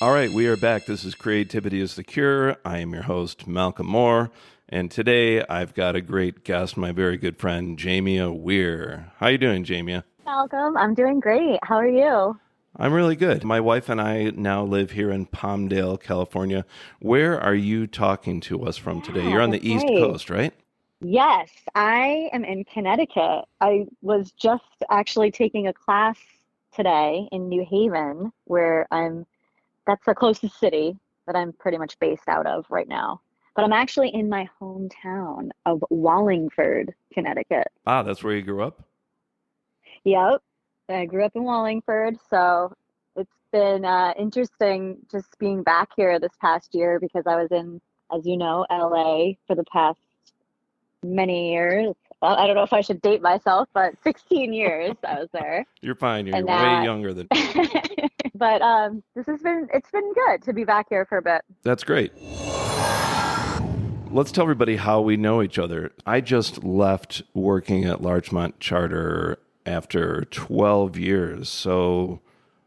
All right, we are back. This is Creativity is the Cure. I am your host, Malcolm Moore, and today I've got a great guest, my very good friend, Jamia Weir. How you doing, Jamia? Malcolm, I'm doing great. How are you? I'm really good. My wife and I now live here in Palmdale, California. Where are you talking to us from today? Yeah, You're on that's the East right. Coast, right? Yes, I am in Connecticut. I was just actually taking a class today in New Haven, that's the closest city that I'm pretty much based out of right now. But I'm actually in my hometown of Wallingford, Connecticut. Ah, that's where you grew up? Yep, I grew up in Wallingford, so it's been interesting just being back here this past year because I was in, as you know, LA for the past many years. Well, I don't know if I should date myself, but 16 years I was there. You're fine. You're And way now younger than me. but it's been good to be back here for a bit. That's great. Let's tell everybody how we know each other. I just left working at Larchmont Charter after 12 years. So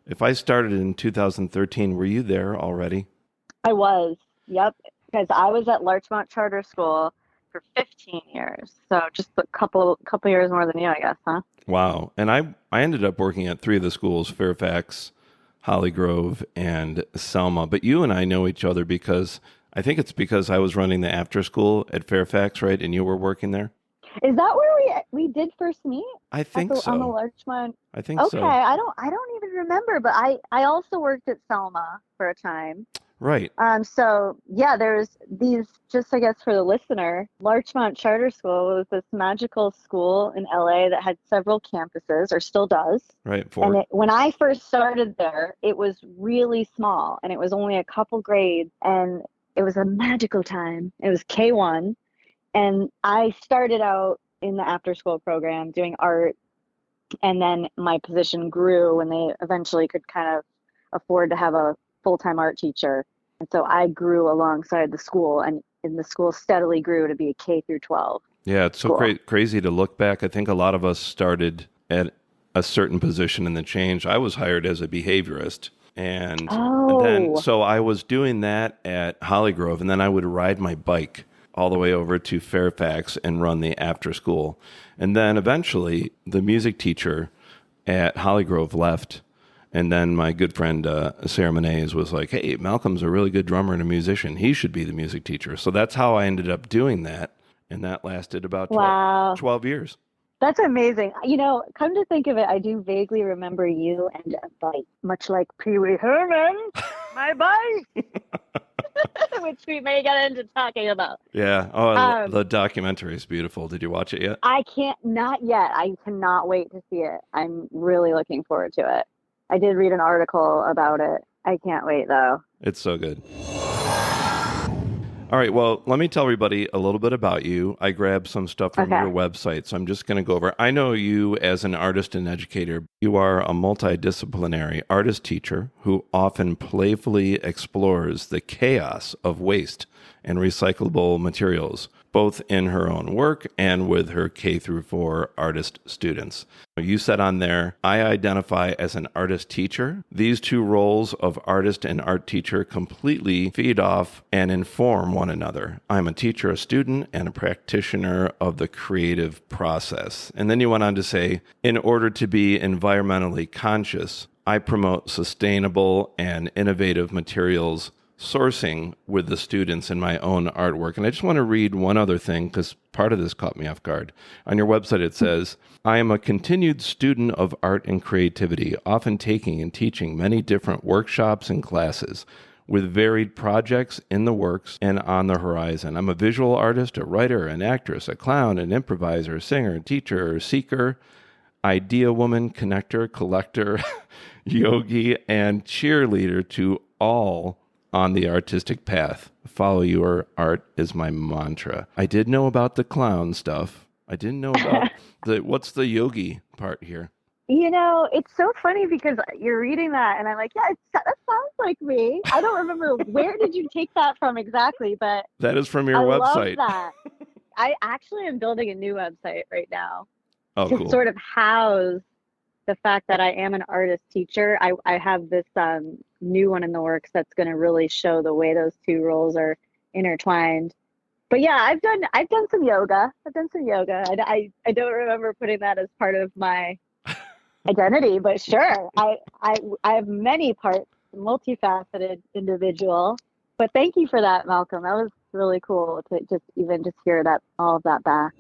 if I started in 2013, were you there already? I was, yep, because I was at Larchmont Charter School for 15 years. So just a couple years more than you, I guess, huh? Wow. And I ended up working at three of the schools, Fairfax, Holly Grove, and Selma. But you and I know each other because I think it's because I was running the after school at Fairfax, right? And you were working there? Is that where we did first meet I at think the on the so. Larchmont? I think Okay, so. I don't even remember, but I also worked at Selma for a time. Right. So yeah, there's these, just I guess for the listener, Larchmont Charter School was this magical school in LA that had several campuses, or still does. Right. And Four. when I first started there, it was really small and it was only a couple grades, and it was a magical time. It was K1, and I started out in the after school program doing art, and then my position grew when they eventually could kind of afford to have a full-time art teacher. And so I grew alongside the school, and the school steadily grew to be a K through 12 Yeah, it's so school. crazy to look back. I think a lot of us started at a certain position in the change. I was hired as a behaviorist. And then, Oh, so I was doing that at Hollygrove, and then I would ride my bike all the way over to Fairfax and run the after school. And then eventually, the music teacher at Hollygrove left. And then my good friend Sarah Menays was like, "Hey, Malcolm's a really good drummer and a musician. He should be the music teacher." So that's how I ended up doing that. And that lasted about wow. 12 years. That's amazing. Come to think of it, I do vaguely remember you and a bike, much like Pee Wee Herman, my bike, which we may get into talking about. Yeah. Oh, Um, the documentary is beautiful. Did you watch it yet? I can't, not yet. I cannot wait to see it. I'm really looking forward to it. I did read an article about it. I can't wait though. It's so good. All right, well, let me tell everybody a little bit about you. I grabbed some stuff from Okay. your website, so I'm just going to go over. I know you as an artist and educator. You are a multidisciplinary artist teacher who often playfully explores the chaos of waste and recyclable materials, both in her own work and with her K through 4 artist students. You said on there, I identify as an artist teacher. These two roles of artist and art teacher completely feed off and inform one another. I'm a teacher, a student, and a practitioner of the creative process. And then you went on to say, in order to be environmentally conscious, I promote sustainable and innovative materials sourcing with the students in my own artwork. And I just want to read one other thing because part of this caught me off guard. On your website, it says, I am a continued student of art and creativity, often taking and teaching many different workshops and classes with varied projects in the works and on the horizon. I'm a visual artist, a writer, an actress, a clown, an improviser, singer, teacher, seeker, idea woman, connector, collector, yogi, and cheerleader to all on the artistic path. Follow your art is my mantra. I did know about the clown stuff. I didn't know about what's the yogi part here. It's so funny because you're reading that, and I'm like, yeah, that sounds like me. I don't remember where did you take that from exactly, but That is from your I love website. that. I actually am building a new website right now Oh, to cool. sort of house the fact that I am an artist teacher. I have this new one in the works that's going to really show the way those two roles are intertwined. But yeah, I've done some yoga. I've done some yoga. I don't remember putting that as part of my identity, but sure, I have many parts, multifaceted individual. But thank you for that, Malcolm. That was really cool to just hear that all of that back.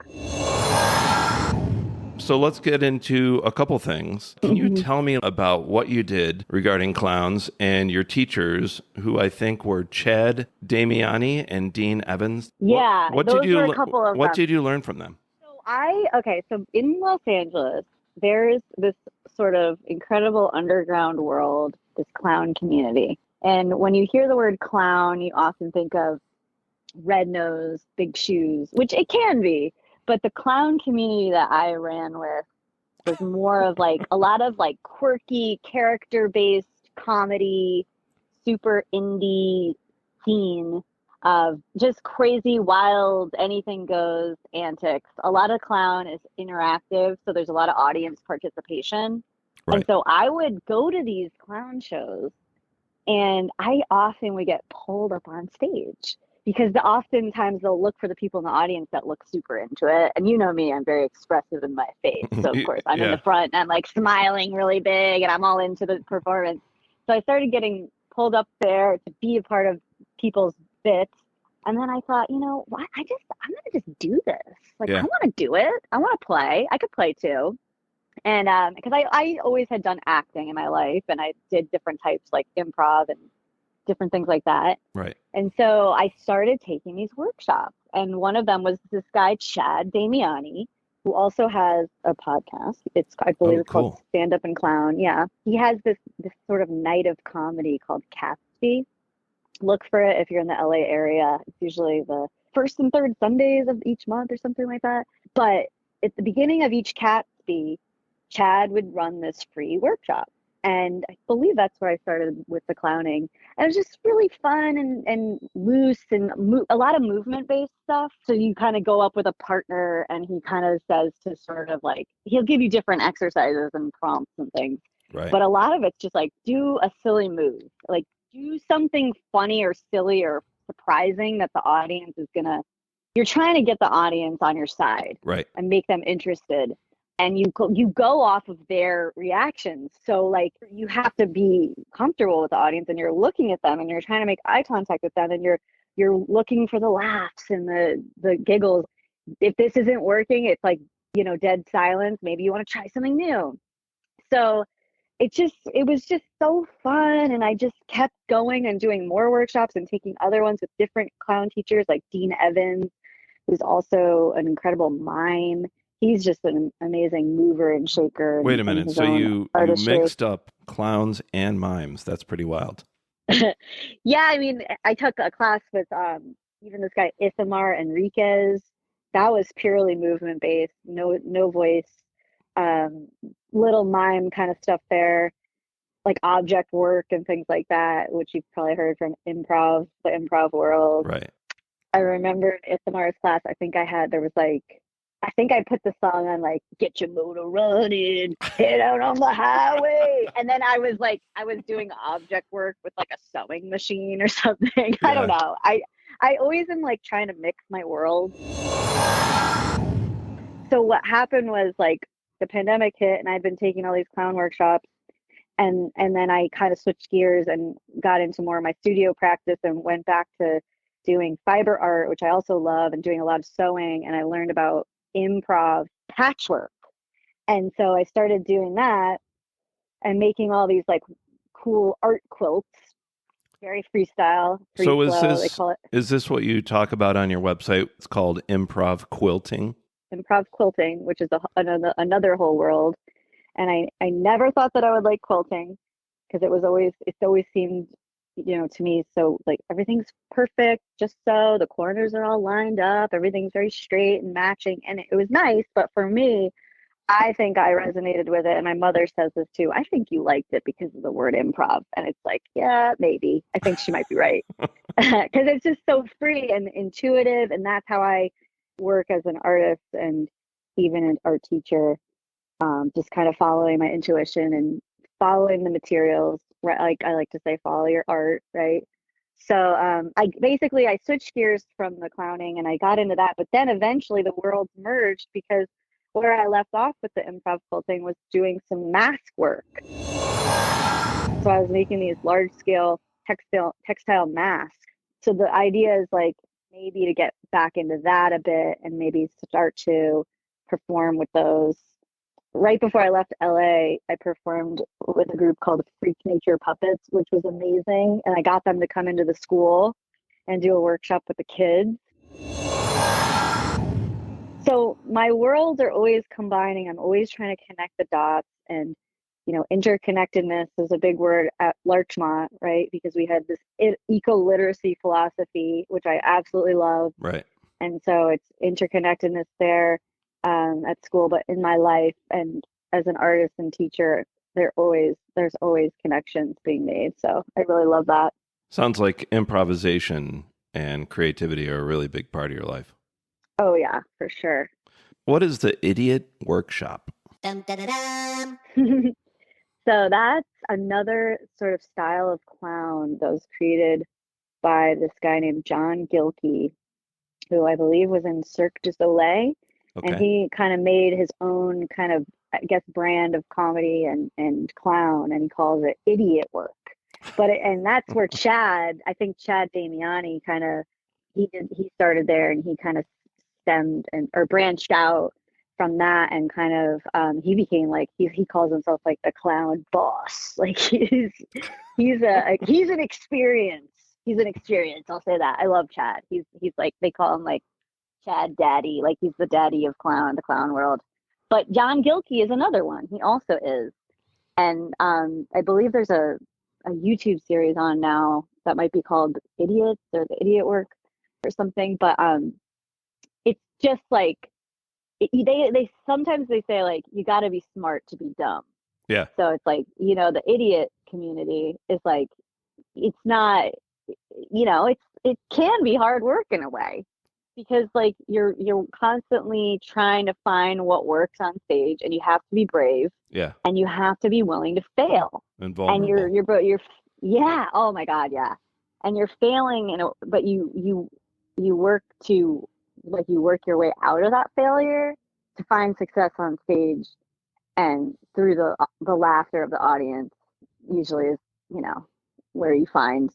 So let's get into a couple things. Can you tell me about what you did regarding clowns and your teachers, who I think were Chad Damiani and Dean Evans? Yeah, what those did you were a couple of what them. did you learn from them? So in Los Angeles, there's this sort of incredible underground world, this clown community. And when you hear the word clown, you often think of red nose, big shoes, which it can be. But the clown community that I ran with was more of like a lot of like quirky, character-based comedy, super indie scene of just crazy, wild, anything goes antics. A lot of clown is interactive, so there's a lot of audience participation. And Right. so I would go to these clown shows and I often would get pulled up on stage because oftentimes they'll look for the people in the audience that look super into it. And you know me, I'm very expressive in my face. So of course I'm in the Yeah. front and I'm like smiling really big and I'm all into the performance. So I started getting pulled up there to be a part of people's bits. And then I thought, you know, what? I'm gonna just do this. Like I Yeah. want to do it. I want to play. I could play too. And because I always had done acting in my life and I did different types like improv and different things like that. Right. And so I started taking these workshops. And one of them was this guy, Chad Damiani, who also has a podcast. I believe Oh, it's called cool. Stand Up and Clown. Yeah. He has this sort of night of comedy called Catsby. Look for it if you're in the LA area. It's usually the first and third Sundays of each month or something like that. But at the beginning of each Catsby, Chad would run this free workshop. And I believe that's where I started with the clowning. And it was just really fun and loose and a lot of movement based stuff. So you kind of go up with a partner and he kind of says to sort of like, he'll give you different exercises and prompts and things. Right. But a lot of it's just like, do a silly move. Like, do something funny or silly or surprising that the audience is going to, you're trying to get the audience on your side Right. and make them interested and you go off of their reactions. So like you have to be comfortable with the audience and you're looking at them and you're trying to make eye contact with them and you're looking for the laughs and the giggles. If this isn't working, it's like, you know, dead silence. Maybe you want to try something new. So it was just so fun, and I just kept going and doing more workshops and taking other ones with different clown teachers like Dean Evans, who's also an incredible mime. He's just an amazing mover and shaker Wait a and minute. his So own you artistry. mixed up clowns and mimes. That's pretty wild. Yeah, I mean, I took a class with even this guy Ithamar Enriquez. That was purely movement based, no voice, um, little mime kind of stuff there, like object work and things like that, which you've probably heard from the improv world. Right. I remember Ithamar's class, I think I put the song on like, get your motor running, head out on the highway. And then I was doing object work with like a sewing machine or something. I don't Yeah. know. I always am like trying to mix my world. So what happened was like the pandemic hit and I'd been taking all these clown workshops and then I kind of switched gears and got into more of my studio practice and went back to doing fiber art, which I also love, and doing a lot of sewing. And I learned about improv patchwork. And so I started doing that and making all these like cool art quilts, very freestyle, free So flow, they call it is this what you talk about on your website? It's called improv quilting. improv quilting, which is another whole world. And I never thought that I would like quilting because it's always seemed, you know, to me, so like everything's perfect, just so the corners are all lined up, everything's very straight and matching, and it was nice. But for me, I think I resonated with it, and my mother says this too. I think you liked it because of the word improv, and it's like, yeah, maybe. I think she might be right because it's just so free and intuitive, and that's how I work as an artist and even an art teacher. Just kind of following my intuition and following the materials, right? Like I like to say, follow your art, right? So I switched gears from the clowning and I got into that, but then eventually the worlds merged because where I left off with the improv quilting was doing some mask work. So I was making these large scale textile masks. So the idea is like maybe to get back into that a bit and maybe start to perform with those. Right before I left LA, I performed with a group called Freak Nature Puppets, which was amazing. And I got them to come into the school and do a workshop with the kids. So my worlds are always combining. I'm always trying to connect the dots. And, interconnectedness is a big word at Larchmont, right? Because we had this eco-literacy philosophy, which I absolutely love. Right. And so it's interconnectedness there at school, but in my life and as an artist and teacher, there's always connections being made. So I really love that. Sounds like improvisation and creativity are a really big part of your life. Oh yeah, for sure. What is the Idiot Workshop? Dum, da, da, dum. So that's another sort of style of clown that was created by this guy named John Gilkey, who I believe was in Cirque du Soleil. Okay. And he kind of made his own kind of, I guess, brand of comedy and clown, and he calls it idiot work. And that's where I think Chad Damiani he started there, and he kind of stemmed or branched out from that, and kind of he became like he calls himself like the clown boss. Like he's an experience. He's an experience. I'll say that. I love Chad. He's like, they call him like Chad Daddy, like he's the daddy of the clown world. But John Gilkey is another one. He also is. And I believe there's a YouTube series on now that might be called Idiots or the Idiot Work or something. But it's just like, they sometimes they say like, you got to be smart to be dumb. Yeah. So it's like, the idiot community is like, it's not, it can be hard work in a way. Because like you're constantly trying to find what works on stage, and you have to be brave. Yeah. And you have to be willing to fail. And vulnerable. And you're yeah. Oh my God, yeah. And you're failing, but you work to you work your way out of that failure to find success on stage, and through the laughter of the audience usually is where you find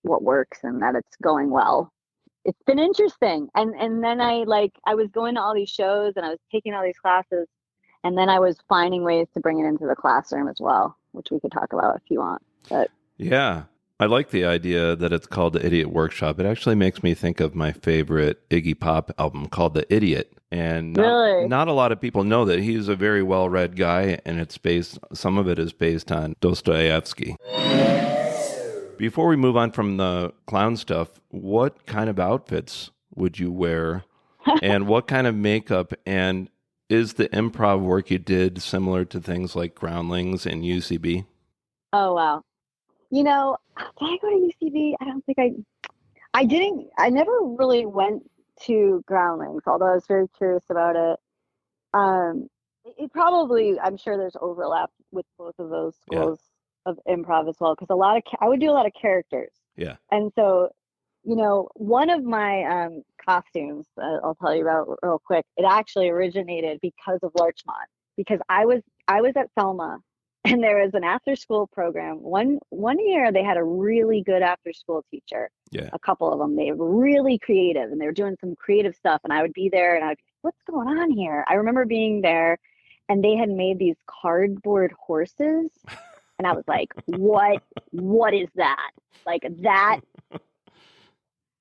what works and that it's going well. It's been interesting. And then I was going to all these shows and I was taking all these classes, and then I was finding ways to bring it into the classroom as well, which we could talk about if you want. But yeah, I like the idea that it's called the Idiot Workshop. It actually makes me think of my favorite Iggy Pop album called The Idiot. And not a lot of people know that he's a very well-read guy, and some of it is based on Dostoevsky. Before we move on from the clown stuff, what kind of outfits would you wear and what kind of makeup? And is the improv work you did similar to things like Groundlings and UCB? Oh, wow. Did I go to UCB? I don't think I didn't. I never really went to Groundlings, although I was very curious about it. It probably, I'm sure there's overlap with both of those schools. Yeah. Of improv as well, because I would do a lot of characters. Yeah. And so, one of my costumes, I'll tell you about real quick. It actually originated because of Larchmont, because I was at Selma, and there was an after school program. One year they had a really good after school teacher. Yeah. A couple of them. They were really creative, and they were doing some creative stuff. And I would be there, and I'd be, what's going on here? I remember being there, and they had made these cardboard horses. And I was like, what is that? Like that.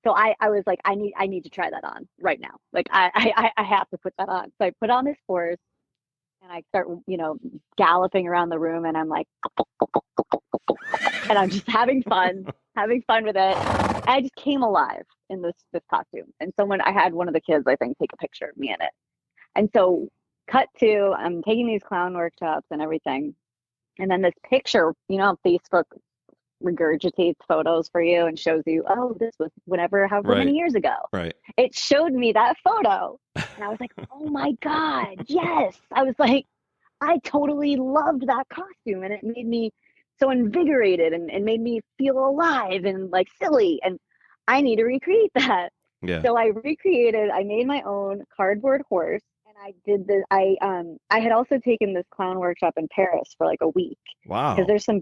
So I was like, I need to try that on right now. Like I have to put that on. So I put on this horse and I start, galloping around the room, and I'm like, and I'm just having fun with it. And I just came alive in this costume. And I had one of the kids, I think, take a picture of me in it. And so cut to, I'm taking these clown workshops and everything. And then this picture, Facebook regurgitates photos for you and shows you, oh, this was however many years ago. Right. It showed me that photo. And I was like, oh my God, yes. I was like, I totally loved that costume, and it made me so invigorated and made me feel alive and like silly. And I need to recreate that. Yeah. So I made my own cardboard horse, and I did this. I had also taken this clown workshop in Paris for like a week, because Wow. there's some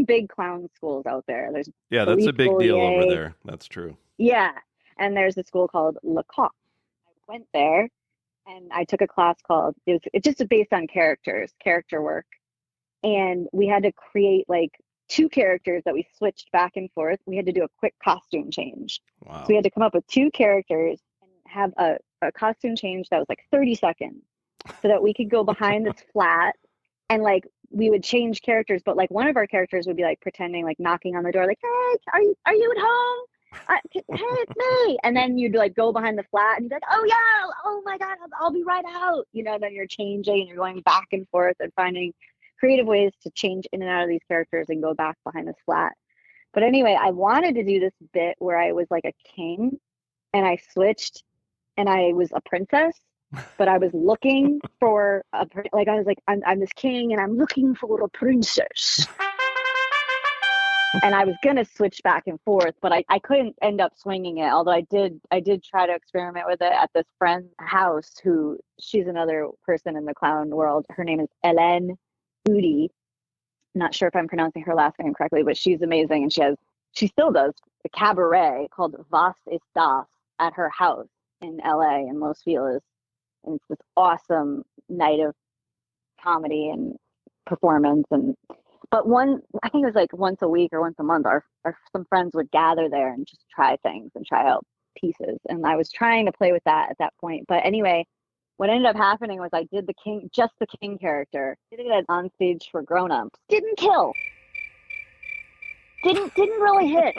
big clown schools out there. There's Yeah, that's a Philippe big deal over Gaulier. there. That's true. Yeah. And there's a school called Lecoq. I went there and I took a class called, it's just based on character work. And we had to create like two characters that we switched back and forth. We had to do a quick costume change. Wow. So we had to come up with two characters and have a costume change that was like 30 seconds, so that we could go behind this flat and like we would change characters. But like one of our characters would be like pretending, like knocking on the door, like, hey, are you at home? Hey, it's me. And then you'd like go behind the flat and you'd be like, oh yeah, oh my God, I'll be right out. Then you're changing and you're going back and forth and finding creative ways to change in and out of these characters and go back behind this flat. But anyway, I wanted to do this bit where I was like a king and I switched and I was a princess, but I was looking for I was like, I'm this king and I'm looking for a princess. And I was gonna switch back and forth, but I couldn't end up swinging it. Although I did try to experiment with it at this friend's house, who she's another person in the clown world. Her name is Hélène Udi. Not sure if I'm pronouncing her last name correctly, but she's amazing, and she still does a cabaret called Was ist das at her house in LA in Los Feliz, and it's this awesome night of comedy and performance. But I think it was like once a week or once a month, some friends would gather there and just try things and try out pieces. And I was trying to play with that at that point. But anyway, what ended up happening was I did just the king character, did it on stage for grown-ups. Didn't kill. Didn't really hit.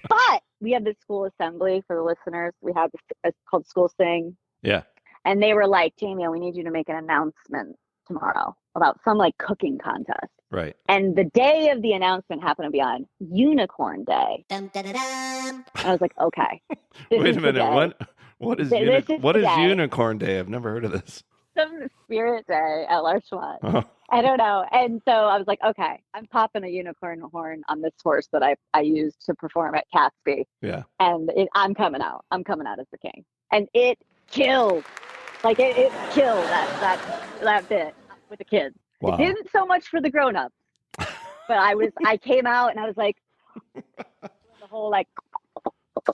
But we had this school assembly for the listeners. We had this, it's called School Sing. Yeah. And they were like, Jamia, we need you to make an announcement tomorrow about some like cooking contest. Right. And the day of the announcement happened to be on Unicorn Day. Dum, da, da, dum. I was like, okay. Wait a minute. What is Unicorn Day? I've never heard of this. Some spirit day at Larchmont. Oh. I don't know. And so I was like, okay, I'm popping a unicorn horn on this horse that I used to perform at Catesby. Yeah. And I'm coming out. I'm coming out as the king. And it killed. Like it killed that bit with the kids. Wow. It didn't so much for the grown-ups. But I came out and I was like the whole like,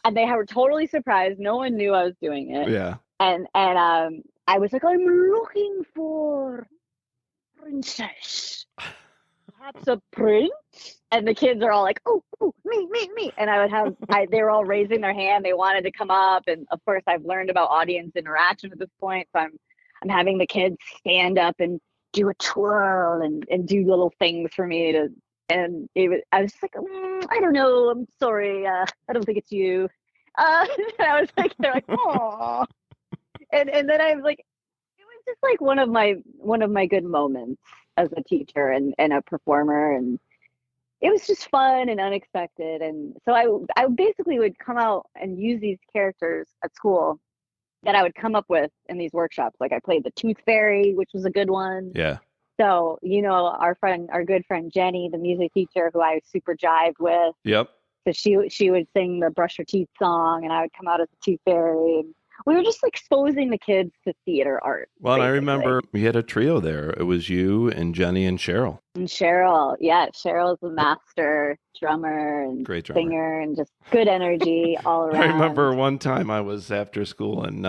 and they were totally surprised. No one knew I was doing it. Yeah. And I was like, I'm looking for princess. Perhaps a prince? And the kids are all like, oh, me. And they were all raising their hand. They wanted to come up. And of course, I've learned about audience interaction at this point. So I'm having the kids stand up and do a twirl and do little things for me I was just like, I don't know. I'm sorry. I don't think it's you. And I was like, they're like, oh. And then I was like, it was just like one of my good moments as a teacher and a performer, and it was just fun and unexpected. And so I basically would come out and use these characters at school that I would come up with in these workshops. Like I played the Tooth Fairy, which was a good one. Yeah. So, our good friend Jenny, the music teacher who I super jived with. Yep. So she would sing the Brush Your Teeth song, and I would come out as the Tooth Fairy. And we were just exposing the kids to theater art. Well, and I basically. remember we had a trio there. It was you and Jenny and Cheryl. And Cheryl, yeah, Cheryl's a master drummer and Great drummer. singer and just good energy all around. I remember one time I was after school and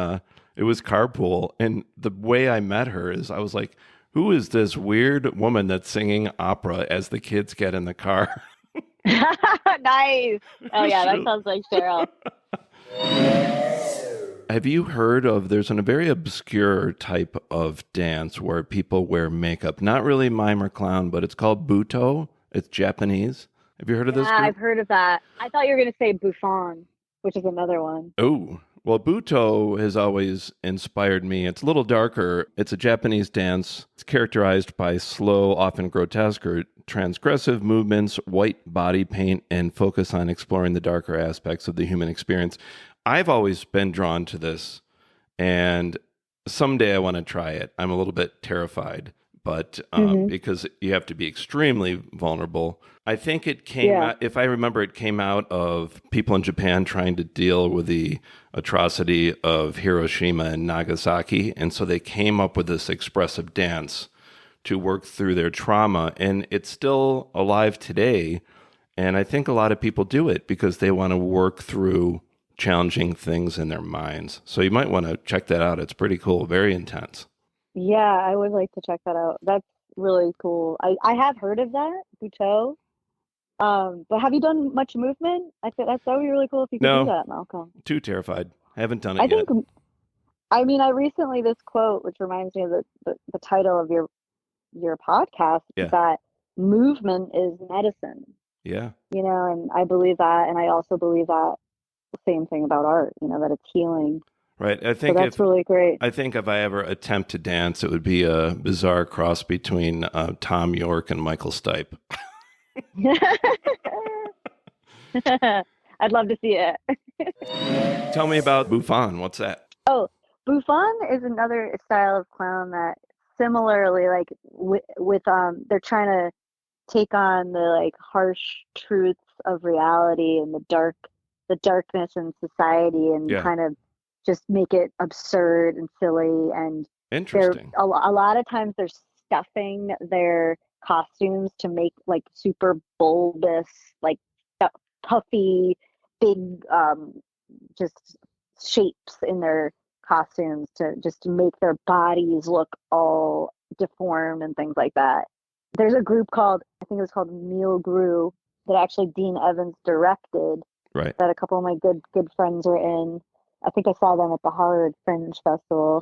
it was carpool. And the way I met her is I was like, who is this weird woman that's singing opera as the kids get in the car? Nice. Oh, yeah, that sounds like Cheryl. Have you heard of, there's a very obscure type of dance where people wear makeup, not really mime or clown, but it's called Buto. It's Japanese. Have you heard of this group? Yeah, I've heard of that. I thought you were going to say Buffon, which is another one. Oh, well, Buto has always inspired me. It's a little darker. It's a Japanese dance. It's characterized by slow, often grotesque or transgressive movements, white body paint, and focus on exploring the darker aspects of the human experience. I've always been drawn to this, and someday I want to try it. I'm a little bit terrified, but Hmm. because you have to be extremely vulnerable. I think it came Yeah. out, if I remember, it came out of people in Japan trying to deal with the atrocity of Hiroshima and Nagasaki. And so they came up with this expressive dance to work through their trauma. And it's still alive today. And I think a lot of people do it because they want to work through challenging things in their minds. So you might want to check that out. It's pretty cool, very intense. Yeah, I would like to check that out. That's really cool. I have heard of that, Butoh. But have you done much movement? I think that would be really cool if you could do No, that, Malcolm. too terrified. Haven't done it I yet. think, I mean, I recently this quote, which reminds me of the title of your podcast, Yeah. that movement is medicine, Yeah. and I believe that, and I also believe that same thing about art, that it's healing. Right. So that's really great. I think if I ever attempt to dance, it would be a bizarre cross between Tom York and Michael Stipe. I'd love to see it. Tell me about Buffon. What's that? Oh, Buffon is another style of clown that similarly, like they're trying to take on the like harsh truths of reality and the darkness in society, and Yeah. kind of just make it absurd and silly. And they're Interesting. a lot of times they're stuffing their costumes to make like super bulbous, like puffy, big, just shapes in their costumes to just make their bodies look all deformed and things like that. There's a group called, I think it was called Neil Grew, that actually Dean Evans directed, Right. that a couple of my good friends were in. I think I saw them at the Hollywood Fringe Festival.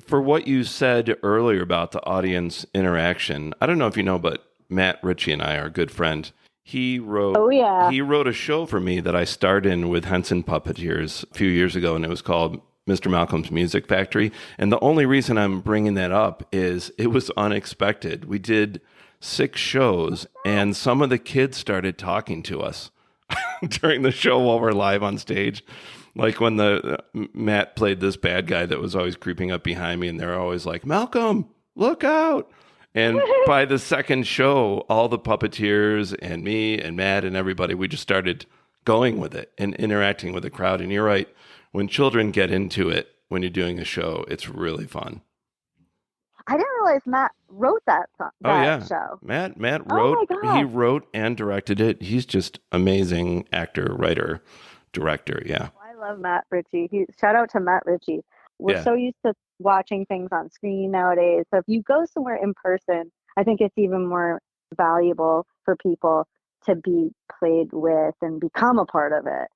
For what you said earlier about the audience interaction, I don't know if you know, but Matt Ritchie and I are a good friend. Oh yeah. He wrote a show for me that I starred in with Henson Puppeteers a few years ago, and it was called Mr. Malcolm's Music Factory. And the only reason I'm bringing that up is it was unexpected. We did 6 shows, and some of the kids started talking to us during the show while we're live on stage. Like when the Matt played this bad guy that was always creeping up behind me, and they're always like, "Malcolm, look out!" And by the second show, all the puppeteers and me and Matt and everybody, we just started going with it and interacting with the crowd. And you're right, when children get into it, when you're doing a show, it's really fun. I didn't realize Matt wrote that Oh yeah, show. Matt Oh wrote. my He gosh. wrote and directed it. He's just amazing actor, writer, director. Yeah, I love Matt Ritchie. Shout out to Matt Ritchie. We're yeah. so used to watching things on screen nowadays. So if you go somewhere in person, I think it's even more valuable for people to be played with and become a part of it.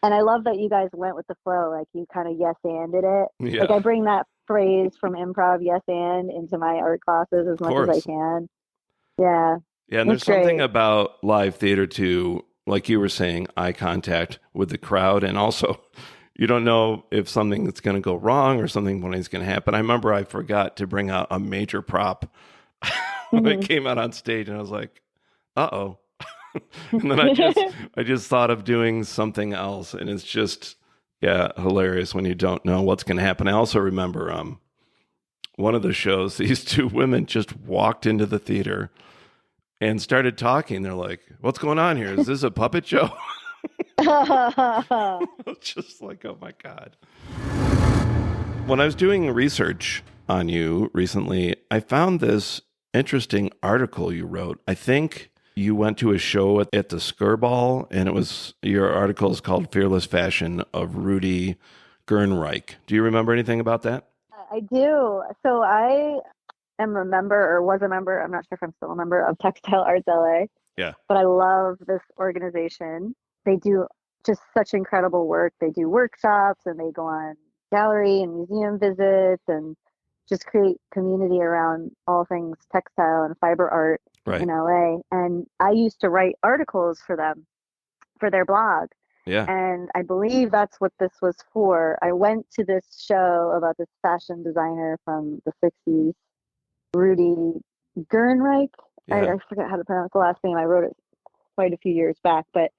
And I love that you guys went with the flow, like you kind of yes-anded it. Like Yeah, I bring that phrase from improv, yes and, into my art classes as of much as I course. can. Yeah, Yeah, and there's it's something great. about live theater too, like you were saying, eye contact with the crowd, and also you don't know if something that's going to go wrong or something funny is going to happen. I remember I forgot to bring out a major prop when I Hmm. came out on stage, and I was like, "Uh-oh." And then I just thought of doing something else, and it's just yeah, hilarious when you don't know what's going to happen. I also remember one of the shows, these 2 women just walked into the theater and started talking. They're like, "What's going on here? Is this a puppet show?" It's just like, oh my God. When I was doing research on you recently, I found this interesting article you wrote. I think you went to a show at the Skirball, and your article is called Fearless Fashion of Rudy Gernreich. Do you remember anything about that? I do. So I am a member, or was a member, I'm not sure if I'm still a member, of Textile Arts LA, Yeah. but I love this organization. They do just such incredible work. They do workshops and they go on gallery and museum visits and just create community around all things textile and fiber art Right. in LA. And I used to write articles for them, for their blog. Yeah. And I believe that's what this was for. I went to this show about this fashion designer from the 60s, Rudy Gernreich. Yeah. I forget how to pronounce the last name. I wrote it quite a few years back, but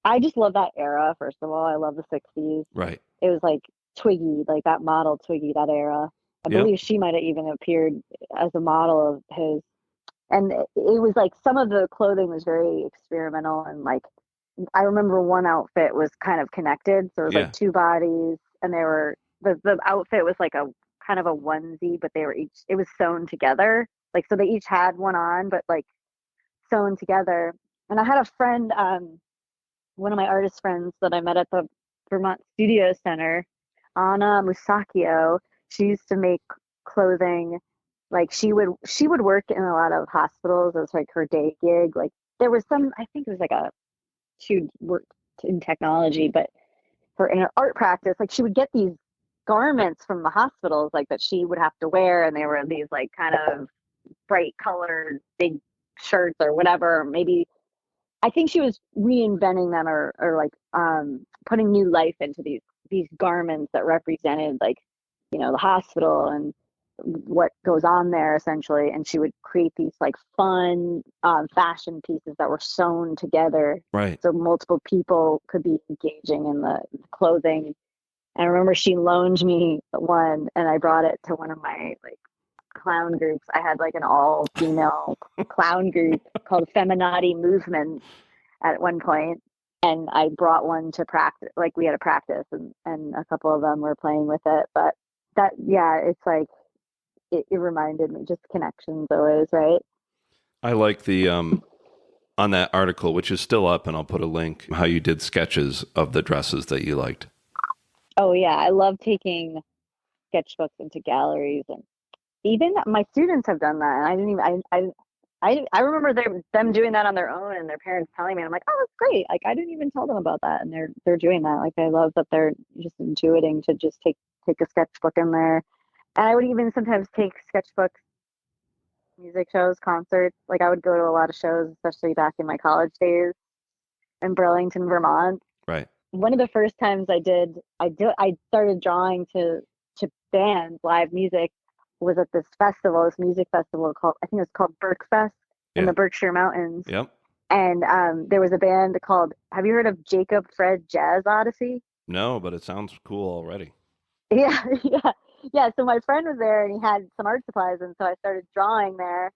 I just love that era. First of all, I love the 60s. Right. It was like Twiggy, like that model Twiggy, that era. I Yep. believe she might have even appeared as a model of his. And it was like some of the clothing was very experimental, and like I remember one outfit was kind of connected. So it was like Yeah. two bodies, and they were the outfit was like a kind of a onesie, but they were each it was sewn together. Like so they each had one on, but like sewn together. And I had a friend, one of my artist friends that I met at the Vermont Studio Center, Anna Musakio. She used to make clothing. Like she would work in a lot of hospitals as like her day gig. Like there was some, I think it was like a she worked in technology, but her in her art practice, like she would get these garments from the hospitals, like that she would have to wear, and they were these like kind of bright colored big shirts or whatever. Maybe I think she was reinventing them, or like putting new life into these garments that represented like the hospital and what goes on there essentially. And she would create these like fun fashion pieces that were sewn together, Right. so multiple people could be engaging in the clothing. And I remember she loaned me one, and I brought it to one of my like clown groups. I had like an all female clown group called Feminati Movement at one point, and I brought one to practice. Like we had a practice, and a couple of them were playing with it. But that, yeah, it's like it reminded me just connections always, right? I like the on that article, which is still up, and I'll put a link, how you did sketches of the dresses that you liked. Oh yeah, I love taking sketchbooks into galleries, and even my students have done that. And I didn't even I remember them doing that on their own, and their parents telling me. I'm like, oh, that's great. Like I didn't even tell them about that, and they're doing that. Like I love that they're just intuiting to just take a sketchbook in there. And I would even sometimes take sketchbooks, music shows, concerts. Like I would go to a lot of shows, especially back in my college days in Burlington, Vermont. Right. One of the first times I started drawing to bands, live music, was at this festival, this music festival called, I think it was called Berkfest in Yeah. the Berkshire Mountains. Yep. And there was a band called, have you heard of Jacob Fred Jazz Odyssey? No, but it sounds cool already. Yeah, yeah, yeah. So my friend was there, and he had some art supplies, and so I started drawing there.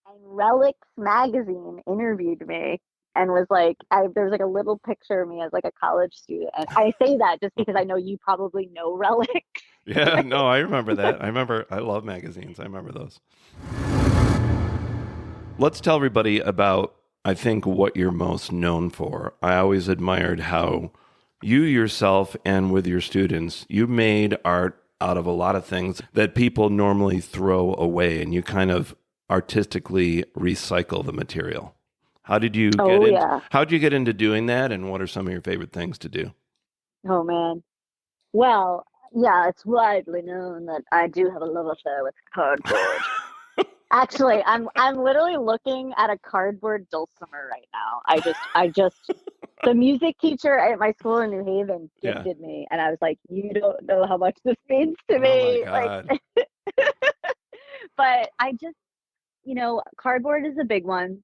And Relics magazine interviewed me and was like, there was like a little picture of me as like a college student. And I say that just because I know you probably know Relics. Yeah, no, I remember that. I love magazines. I remember those. Let's tell everybody about, I think, what you're most known for. I always admired how you yourself and with your students, you made art out of a lot of things that people normally throw away, and you kind of artistically recycle the material. How did you How did you get into doing that, and what are some of your favorite things to do? Oh man. Well, yeah, it's widely known that I do have a love affair with cardboard. Actually, I'm literally looking at a cardboard dulcimer right now. I just the music teacher at my school in New Haven Yeah. gifted me, and I was like, you don't know how much this means to Oh my me. God. Like, but I just, cardboard is a big one.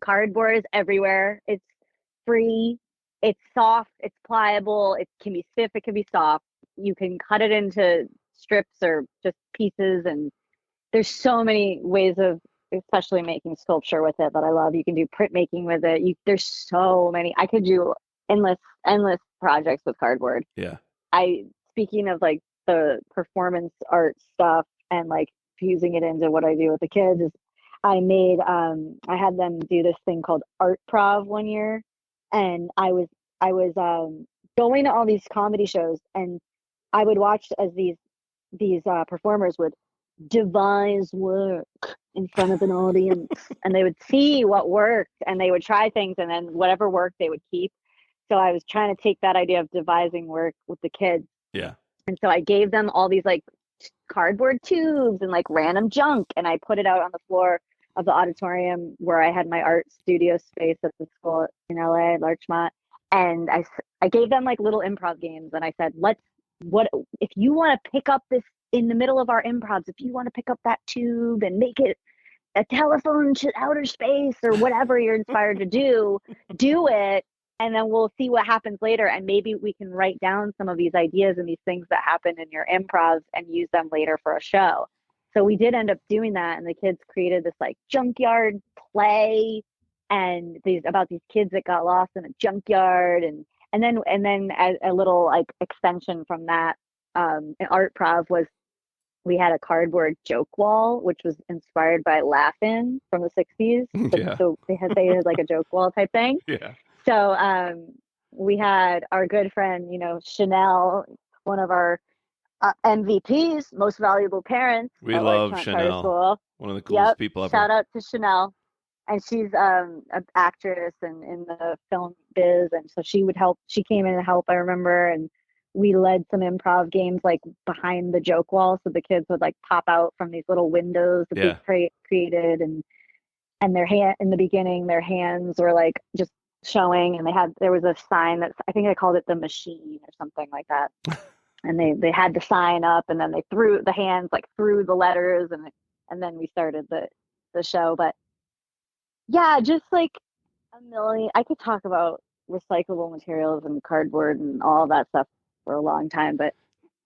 Cardboard is everywhere. It's free. It's soft. It's pliable. It can be stiff. It can be soft. You can cut it into strips or just pieces, and there's so many ways of especially making sculpture with it that I love. You can do printmaking with it. There's so many. I could do endless projects with cardboard. Yeah. Speaking of like the performance art stuff and like fusing it into what I do with the kids, is I had them do this thing called artprov one year, and I was going to all these comedy shows, and I would watch as these performers would devise work in front of an audience, and they would see what worked, and they would try things, and then whatever worked they would keep. So I was trying to take that idea of devising work with the kids. Yeah. And so I gave them all these like cardboard tubes and like random junk, and I put it out on the floor of the auditorium where I had my art studio space at the school in LA, Larchmont. And I gave them like little improv games, and I said, what if you want to pick up this in the middle of our improvs, if you want to pick up that tube and make it a telephone to outer space or whatever you're inspired to do it. and then we'll see what happens later. And maybe we can write down some of these ideas and these things that happen in your improv and use them later for a show. So we did end up doing that. And the kids created this like junkyard play and these about these kids that got lost in a junkyard. And then a little like extension from that, an artprov was, we had a cardboard joke wall, which was inspired by Laugh-In from the 60s. Yeah. So they had like a joke wall type thing. Yeah. So we had our good friend, Chanel, one of our MVPs, most valuable parents. We love Chanel. One of the coolest people ever. Shout out to Chanel. And she's an actress and in the film biz. And so she would help. She came in to help, I remember. And we led some improv games like behind the joke wall. So the kids would like pop out from these little windows that they created. And their hand in the beginning, their hands were like just showing. And there was a sign that I think they called it the machine or something like that. And they had the sign up, and then they threw the hands like through the letters, and then we started the show. But yeah, just like a million. I could talk about recyclable materials and cardboard and all that stuff for a long time. But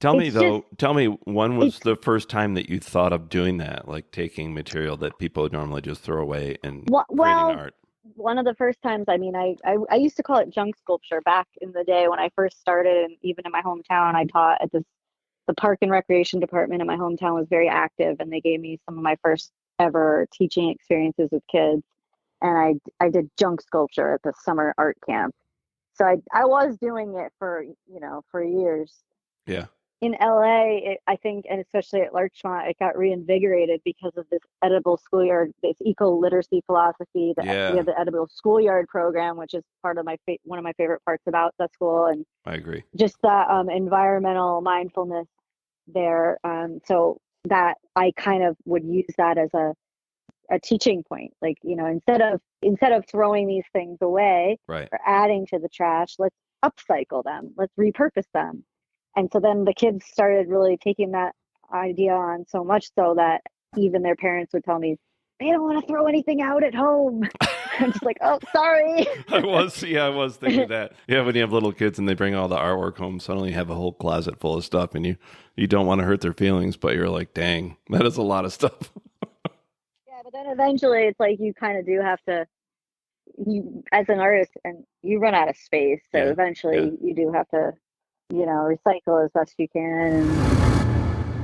tell me, when was the first time that you thought of doing that, like taking material that people would normally just throw away and creating art? One of the first times, I mean, I used to call it junk sculpture back in the day when I first started, and even in my hometown, I taught at the park and recreation department in my hometown was very active, and they gave me some of my first ever teaching experiences with kids, and I did junk sculpture at the summer art camp. So I was doing it for years. Yeah. In LA, I think, and especially at Larchmont, it got reinvigorated because of this edible schoolyard, this eco-literacy philosophy. We have the edible schoolyard program, which is part of one of my favorite parts about that school. And I agree. Just that environmental mindfulness there. So that I kind of would use that as a teaching point. Like, instead of throwing these things away or adding to the trash, let's upcycle them. Let's repurpose them. And so then the kids started really taking that idea on so much so that even their parents would tell me, they don't want to throw anything out at home. I'm just like, oh, sorry. I was thinking that. Yeah, when you have little kids and they bring all the artwork home, suddenly you have a whole closet full of stuff, and you don't want to hurt their feelings, but you're like, dang, that is a lot of stuff. Yeah, but then eventually it's like you kind of do have to, as an artist, and you run out of space. So eventually you do have to, recycle as best you can.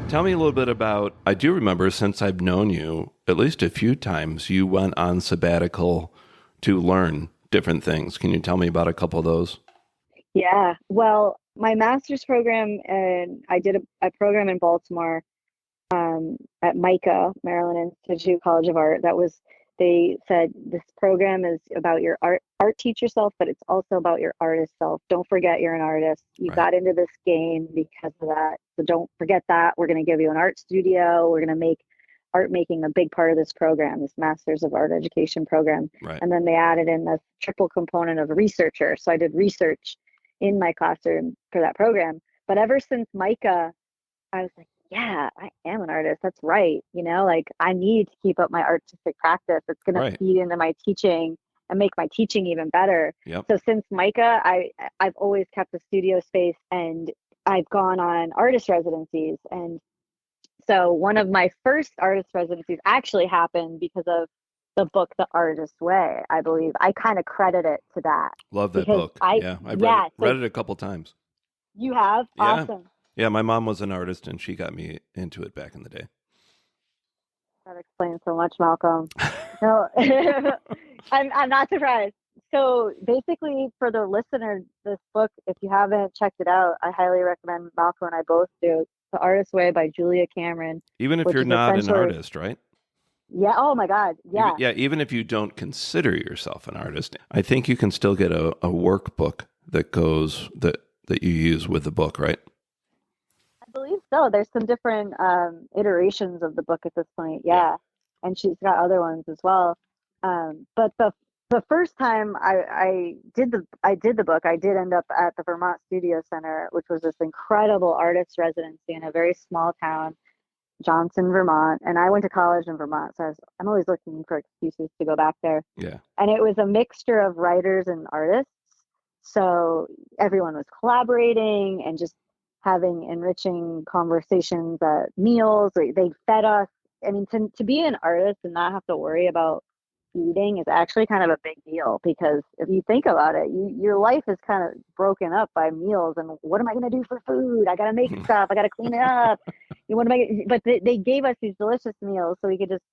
Tell me a little bit about, I do remember since I've known you, at least a few times, you went on sabbatical to learn different things. Can you tell me about a couple of those? Yeah, well, my master's program, and I did a program in Baltimore at MICA, Maryland Institute College of Art. They said this program is about your art teacher self, but it's also about your artist self. Don't forget you're an artist. You got into this game because of that. So don't forget that. We're going to give you an art studio. We're going to make art making a big part of this program, this Masters of Art Education program. Right. And then they added in the triple component of a researcher. So I did research in my classroom for that program. But ever since MICA, I was like, yeah, I am an artist. That's right. Like I need to keep up my artistic practice. It's going to feed into my teaching and make my teaching even better. Yep. So since MICA, I've always kept a studio space, and I've gone on artist residencies. And so one of my first artist residencies actually happened because of the book, The Artist's Way, I believe. I kind of credit it to that. Love that book. I've read it a couple times. You have? Yeah. Awesome. Yeah, my mom was an artist, and she got me into it back in the day. That explains so much, Malcolm. No, I'm not surprised. So basically, for the listener, this book, if you haven't checked it out, I highly recommend. Malcolm and I both do. The Artist's Way by Julia Cameron. Even if you're not an artist, right? Yeah. Oh my God. Yeah. Even if you don't consider yourself an artist, I think you can still get a workbook that you use with the book, right? I believe so. There's some different iterations of the book at this point. Yeah. And she's got other ones as well. But the first time I did the book, I did end up at the Vermont Studio Center, which was this incredible artist residency in a very small town, Johnson, Vermont. And I went to college in Vermont, so I'm always looking for excuses to go back there. Yeah. And it was a mixture of writers and artists. So everyone was collaborating and just having enriching conversations at meals. They fed us. I mean, to be an artist and not have to worry about eating is actually kind of a big deal, because if you think about it, your life is kind of broken up by meals. And what am I going to do for food? I got to make stuff. I got to clean it up. What am I? But they gave us these delicious meals so we could just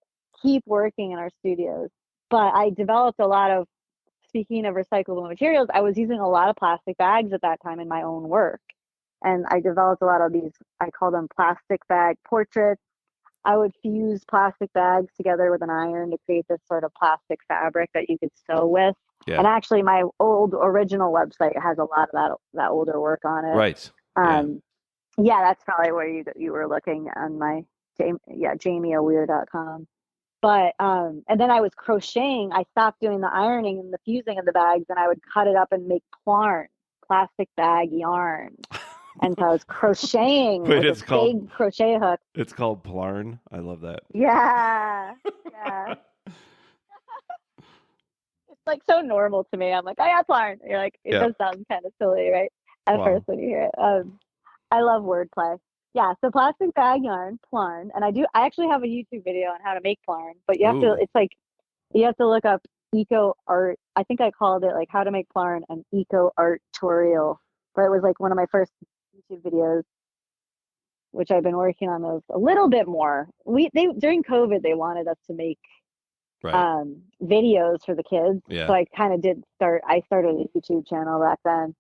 keep working in our studios. But I developed a lot of, speaking of recyclable materials, I was using a lot of plastic bags at that time in my own work. And I developed a lot of these, I call them plastic bag portraits. I would fuse plastic bags together with an iron to create this sort of plastic fabric that you could sew with. Yeah. And actually, my old original website has a lot of that older work on it. Right. Yeah, that's probably where you were looking on my JamiaWeir.com. But and then I was crocheting. I stopped doing the ironing and the fusing of the bags, and I would cut it up and make plarn, plastic bag yarn. And so I was crocheting with a big crochet hook. It's called plarn. I love that. Yeah. It's like so normal to me. I'm like, I got plarn. You're like, it does sound kind of silly, right? At first when you hear it. I love wordplay. Yeah, so plastic bag yarn, plarn, and I actually have a YouTube video on how to make plarn, but you have to, it's like, you have to look up eco art. I think I called it like how to make plarn an eco art tutorial, but it was like one of my first YouTube videos, which I've been working on those a little bit more. During COVID, they wanted us to make videos for the kids. Yeah. So I kind of I started a YouTube channel back then.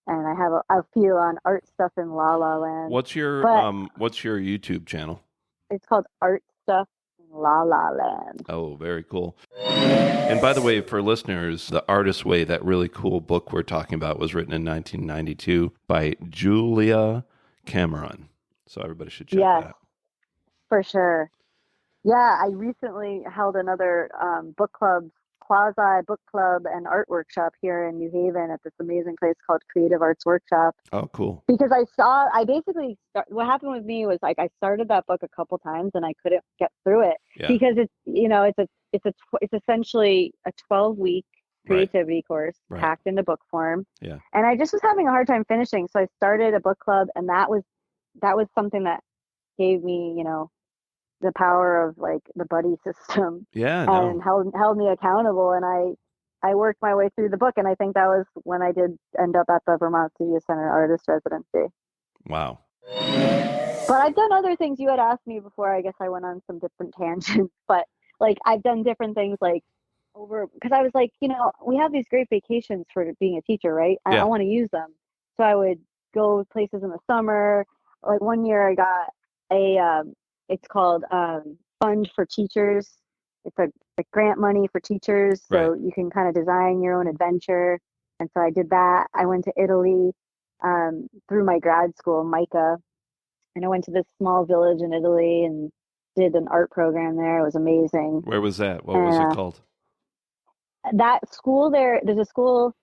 And I have a few on art stuff in La La Land. What's your YouTube channel? It's called Art Stuff in La La Land. Oh, very cool. And by the way, for listeners, The Artist's Way, that really cool book we're talking about, was written in 1992 by Julia Cameron. So everybody should check that out. For sure. Yeah, I recently held another book club, quasi book club and art workshop here in New Haven at this amazing place called Creative Arts Workshop. Oh, cool. Because what happened with me was like I started that book a couple times and I couldn't get through it because it's essentially a 12-week creativity course packed into book form. Yeah. And I just was having a hard time finishing, so I started a book club, and that was something that gave me, the power of like the buddy system. And held me accountable, and I worked my way through the book, and I think that was when I did end up at the Vermont Studio Center artist residency. Wow. But I've done other things. You had asked me before, I guess I went on some different tangents, but like I've done different things because I was like, we have these great vacations for being a teacher, right? I want to use them. So I would go places in the summer. Like one year I got it's called Fund for Teachers. It's a grant money for teachers, so you can kind of design your own adventure. And so I did that. I went to Italy through my grad school, MICA, and I went to this small village in Italy and did an art program there. It was amazing. Where was that? What was it called? That school there's a school.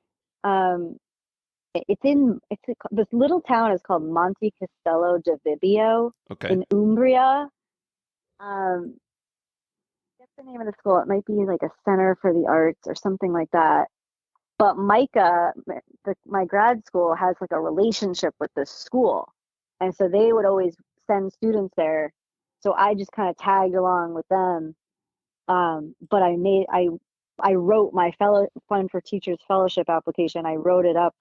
This little town is called Monte Castello di Bibbio in Umbria. What's the name of the school? It might be like a Center for the Arts or something like that. But MICA, my grad school, has like a relationship with this school, and so they would always send students there. So I just kind of tagged along with them. But I wrote my Fund for Teachers fellowship application. I wrote it up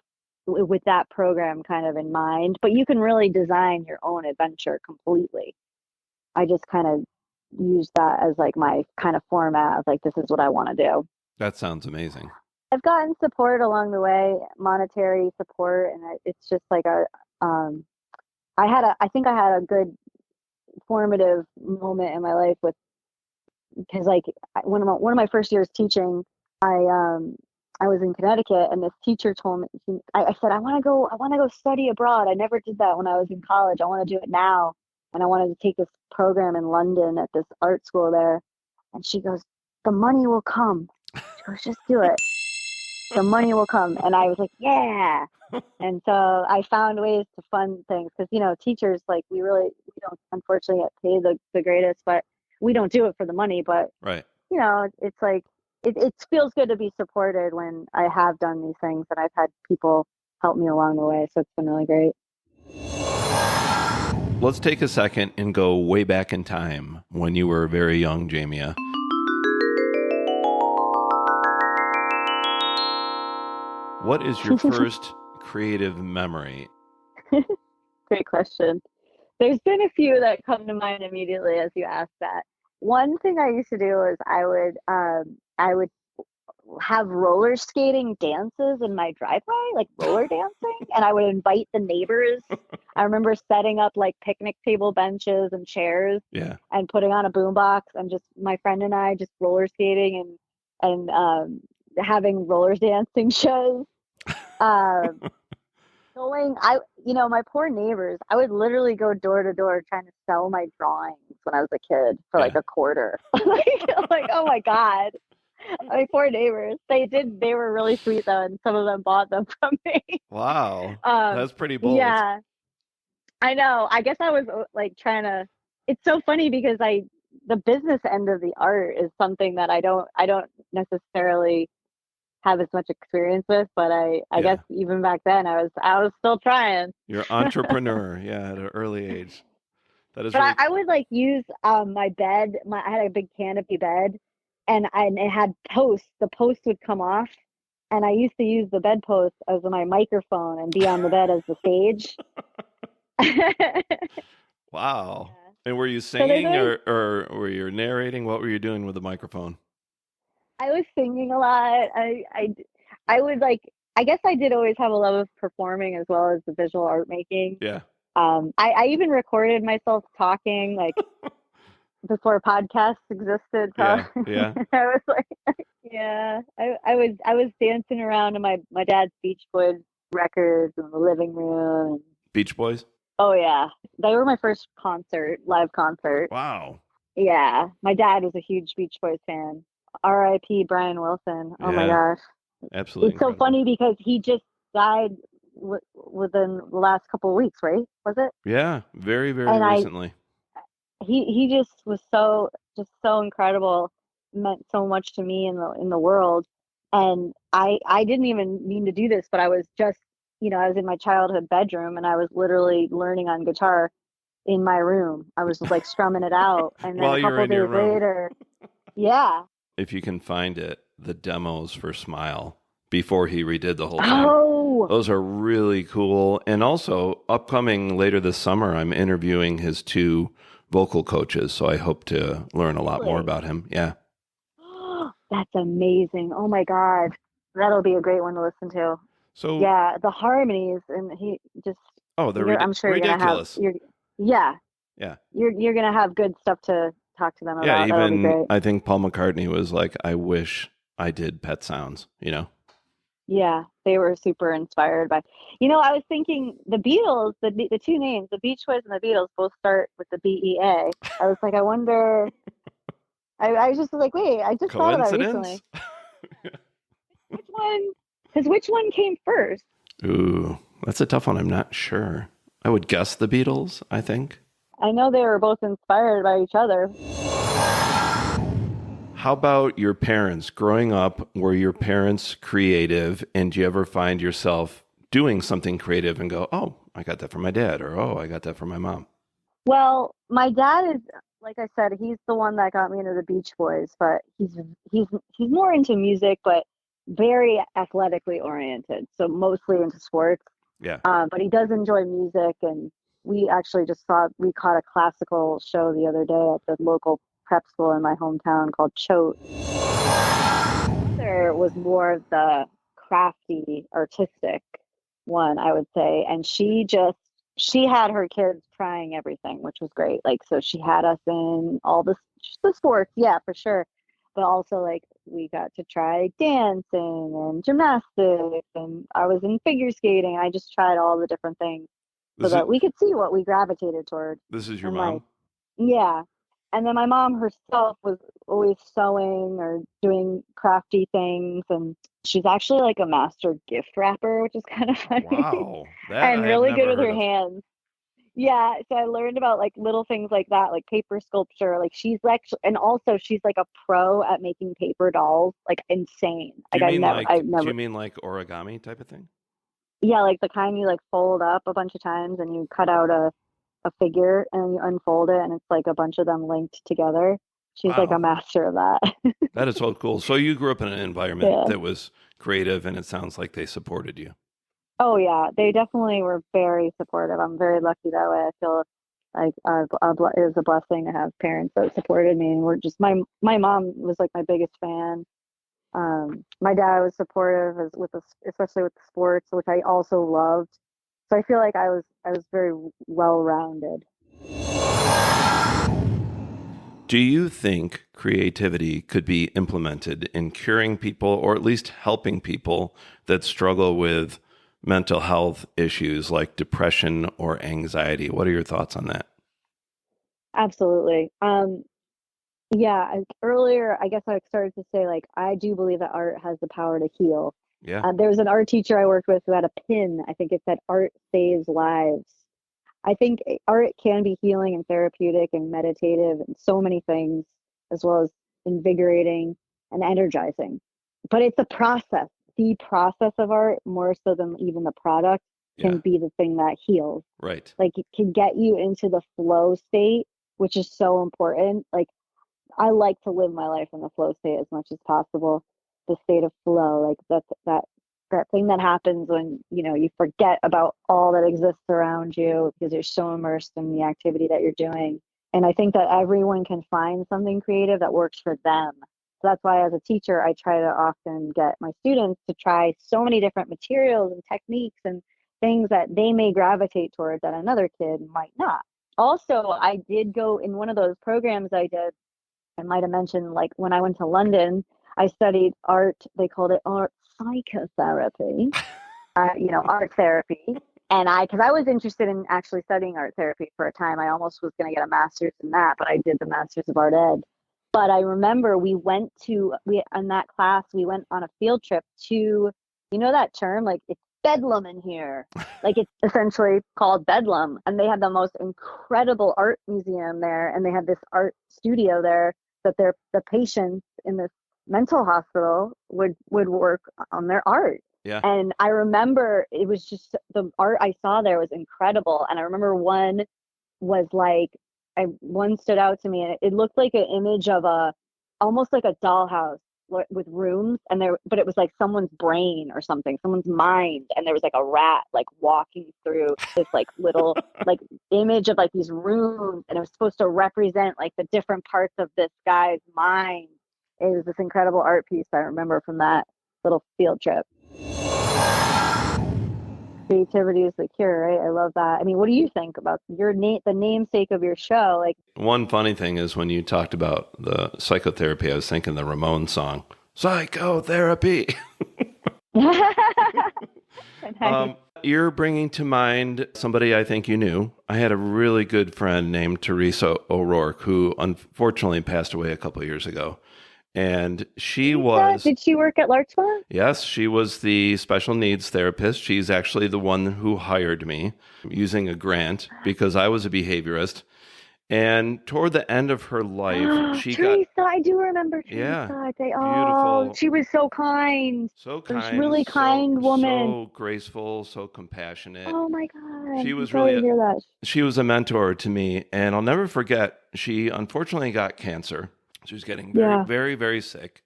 with that program kind of in mind. But you can really design your own adventure completely. I just kind of used that as like my kind of format of like, this is what I want to do. That sounds amazing. I've gotten support along the way, monetary support, and it's just like I think I had a good formative moment in my life because like one of my first years teaching, I was in Connecticut, and this teacher told me, I said, I want to go study abroad. I never did that when I was in college. I want to do it now. And I wanted to take this program in London at this art school there. And she goes, the money will come. She goes, just do it. The money will come. And I was like, yeah. And so I found ways to fund things because, teachers, like we don't unfortunately get paid the greatest, but we don't do it for the money. But, it's like it feels good to be supported when I have done these things, and I've had people help me along the way. So it's been really great. Let's take a second and go way back in time when you were very young, Jamia. What is your first creative memory? Great question. There's been a few that come to mind immediately as you ask that. One thing I used to do is I would have roller skating dances in my driveway, like roller dancing, and I would invite the neighbors. I remember setting up like picnic table benches and chairs, Yeah. and putting on a boombox, and just my friend and I just roller skating and having roller dancing shows. Um, my poor neighbors, I would literally go door to door trying to sell my drawings when I was a kid for like a quarter. like, oh my God. My poor neighbors. They were really sweet though, and some of them bought them from me. Wow. That's pretty bold. Yeah, I know. I guess I was like trying to, it's so funny because the business end of the art is something that I don't necessarily have as much experience with, but I guess even back then I was still trying. You're an entrepreneur, at an early age. That is. But really I would like use my bed. I had a big canopy bed, and it had posts. The post would come off, and I used to use the bedpost as my microphone and be on the bed as the stage. Wow. Yeah. And were you singing or were you narrating? What were you doing with the microphone? I was singing a lot. I would like, I guess I did always have a love of performing as well as the visual art making. Yeah. I even recorded myself talking like before podcasts existed. Yeah. I was like, yeah, I was dancing around to my dad's Beach Boys records in the living room. Beach Boys? Oh yeah, they were my first live concert. Wow. Yeah, my dad was a huge Beach Boys fan. R.I.P. Brian Wilson. Oh my gosh. Absolutely. It's so funny because he just died within the last couple of weeks, right? Was it? Yeah, very, very And recently. He just was so incredible, meant so much to me in the world. And I didn't even mean to do this, but I was just, I was in my childhood bedroom and I was literally learning on guitar in my room. I was like strumming it out, and then While a you were couple in your days room. later, yeah. If you can find it, the demos for Smile before he redid the whole thing. Oh, those are really cool. And also, upcoming later this summer, I'm interviewing his two vocal coaches, so I hope to learn a lot more about him. Yeah. That's amazing. Oh my God. That'll be a great one to listen to. So yeah, the harmonies, and he just, they're I'm sure ridiculous. You're gonna have good stuff to talk to them about. Yeah, That'll be even great. I think Paul McCartney was like, I wish I did Pet Sounds, Yeah, they were super inspired by. I was thinking the Beatles, the two names, the Beach Boys and the Beatles, both start with the BEA. I was like, I wonder. I was just like, wait, I just thought about it recently. Which one? Because which one came first? Ooh, that's a tough one. I'm not sure. I would guess the Beatles, I think. I know they were both inspired by each other. How about your parents? Growing up, were your parents creative? And do you ever find yourself doing something creative and go, oh, I got that from my dad, or oh, I got that from my mom? Well, my dad is, like I said, he's the one that got me into the Beach Boys, but he's more into music, but very athletically oriented, so mostly into sports. Yeah. But he does enjoy music, and we actually we caught a classical show the other day at the local prep school in my hometown called Choate. There was more of the crafty, artistic one, I would say, and she had her kids trying everything, which was great. Like, so she had us in all the sports, yeah, for sure. But also, like, we got to try dancing and gymnastics, and I was in figure skating. I just tried all the different things so that we could see what we gravitated toward. This is your and mom? Yeah. And then my mom herself was always sewing or doing crafty things, and she's actually like a master gift wrapper, which is kind of funny. Wow. And really good with her hands. Yeah, so I learned about like little things like that, like paper sculpture. Like she's actually, and also she's like a pro at making paper dolls, like insane. Do Like you mean I've do you never, mean like origami type of thing? yeah, like the kind you like fold up a bunch of times and you cut out a figure and you unfold it and it's like a bunch of them linked together. She's like a Wow. master of that. That is so cool. So you grew up in an environment Yeah. that was creative and it sounds like they supported you. Oh yeah, they definitely were very supportive. I'm very lucky that way. I feel like it was a blessing to have parents that supported me, and we're just my mom was like my biggest fan. My dad was supportive as with the, especially with the sports, which I also loved. So I feel like I was very well rounded. Do you think creativity could be implemented in curing people or at least helping people that struggle with mental health issues like depression or anxiety? What are your thoughts on that? Absolutely. Yeah, earlier, I guess I started to say, like, I do believe that art has the power to heal. Yeah. There was an art teacher I worked with who had a pin. I think it said, "Art saves lives." I think art can be healing and therapeutic and meditative and so many things, as well as invigorating and energizing. But it's a process. The process of art, more so than even the product, Yeah. can be the thing that heals. Right. Like, it can get you into the flow state, which is so important. Like, I like to live my life in the flow state as much as possible. The state of flow, like that thing that happens when, you know, you forget about all that exists around you because you're so immersed in the activity that you're doing. And I think that everyone can find something creative that works for them. So that's why as a teacher, I try to often get my students to try so many different materials and techniques and things that they may gravitate toward that another kid might not. Also, I did go in one of those programs I did. I might have mentioned, like, when I went to London, I studied art. They called it art psychotherapy, art therapy. And because I was interested in actually studying art therapy for a time, I almost was going to get a master's in that, but I did the master's of art ed. But I remember we in that class, we went on a field trip to, you know, that term, like, it's bedlam in here. Like, it's essentially called Bedlam. And they had the most incredible art museum there. And they had this art studio there that the patients in this mental hospital would work on their art. Yeah. And I remember it was just the art I saw there was incredible. And I remember one was like, one stood out to me, and it looked like an image of almost like a dollhouse with rooms, and but it was like someone's brain or something, someone's mind, and there was like a rat like walking through this like little like image of like these rooms, and it was supposed to represent like the different parts of this guy's mind. It was this incredible art piece I remember from that little field trip. Creativity is the cure, right? I love that. I mean, what do you think about the namesake of your show? Like, One funny thing is when you talked about the psychotherapy, I was thinking the Ramones song, Psychotherapy. nice. You're bringing to mind somebody I think you knew. I had a really good friend named Teresa O'Rourke who unfortunately passed away a couple of years ago. And Did she work at Larchmont? Yes, she was the special needs therapist. She's actually the one who hired me using a grant because I was a behaviorist. And toward the end of her life, she Teresa, got, I do remember Teresa. yeah, Oh, beautiful, she was so kind. so She was a kind, really kind woman. so graceful, so compassionate. Oh my God. She I'm was sorry really to hear that. she was a mentor to me, and I'll never forget. She unfortunately got cancer. She was getting very, Yeah. very, very sick,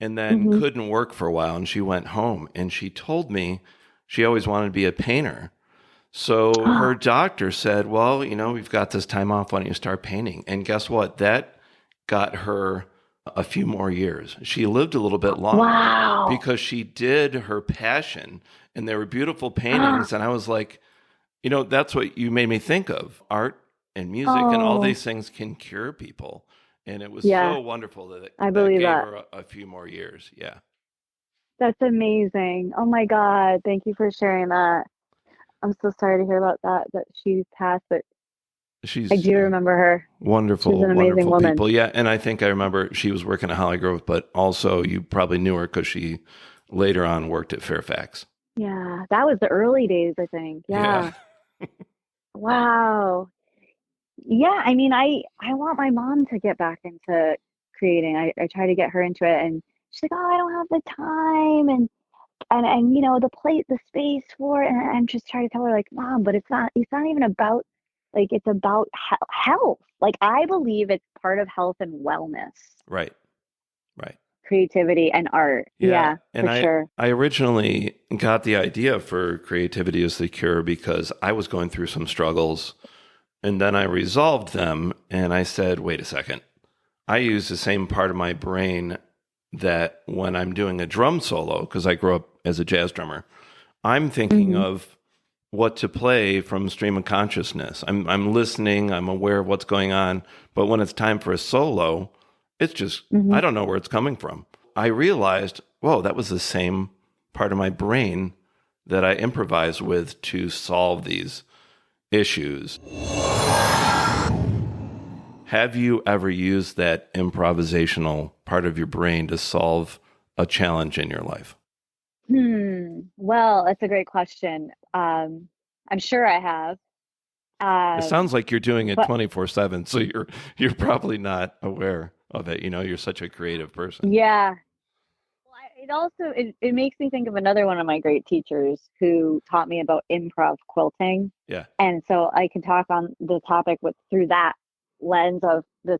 and then Mm-hmm. couldn't work for a while. And she went home, and she told me she always wanted to be a painter. So her doctor said, "Well, you know, we've got this time off. Why don't you start painting?" And guess what? That got her a few more years. She lived a little bit longer Wow. because she did her passion, and they were beautiful paintings. And I was like, you know, that's what you made me think of. Art and music and all these things can cure people. And it was so wonderful that I that believe gave that. her a few more years. Yeah. That's amazing. Oh my God. Thank you for sharing that. I'm so sorry to hear about that she passed, but I She's do remember her. wonderful, She's an amazing wonderful woman. people. Yeah. And I think I remember she was working at Holly Grove, but also you probably knew her because she later on worked at Fairfax. Yeah, that was the early days, I think. Yeah. Wow. Yeah, I mean, I want my mom to get back into creating. I try to get her into it, and she's like, "Oh, I don't have the time," and the space for it. And I'm just trying to tell her like, "Mom, but it's not even about like it's about health. Like I believe it's part of health and wellness, Right. Right. creativity and art. Yeah. Yeah, And for sure. I originally got the idea for creativity as the cure because I was going through some struggles and then I resolved them and I said, wait a second. I use the same part of my brain that when I'm doing a drum solo, because I grew up as a jazz drummer, I'm thinking Hmm. of what to play from stream of consciousness. I'm listening, I'm aware of what's going on, but when it's time for a solo, it's just I Hmm. don't know where it's coming from. I realized, whoa, that was the same part of my brain that I improvise with to solve these issues. Have you ever used that improvisational part of your brain to solve a challenge in your life? Well, that's a great question. I'm sure I have. It sounds like you're doing it But 24/7, so you're probably not aware of it. You know, you're such a creative person. yeah. Well, it also it makes me think of another one of my great teachers who taught me about improv quilting, Yeah. and so I can talk on the topic with through that lens of the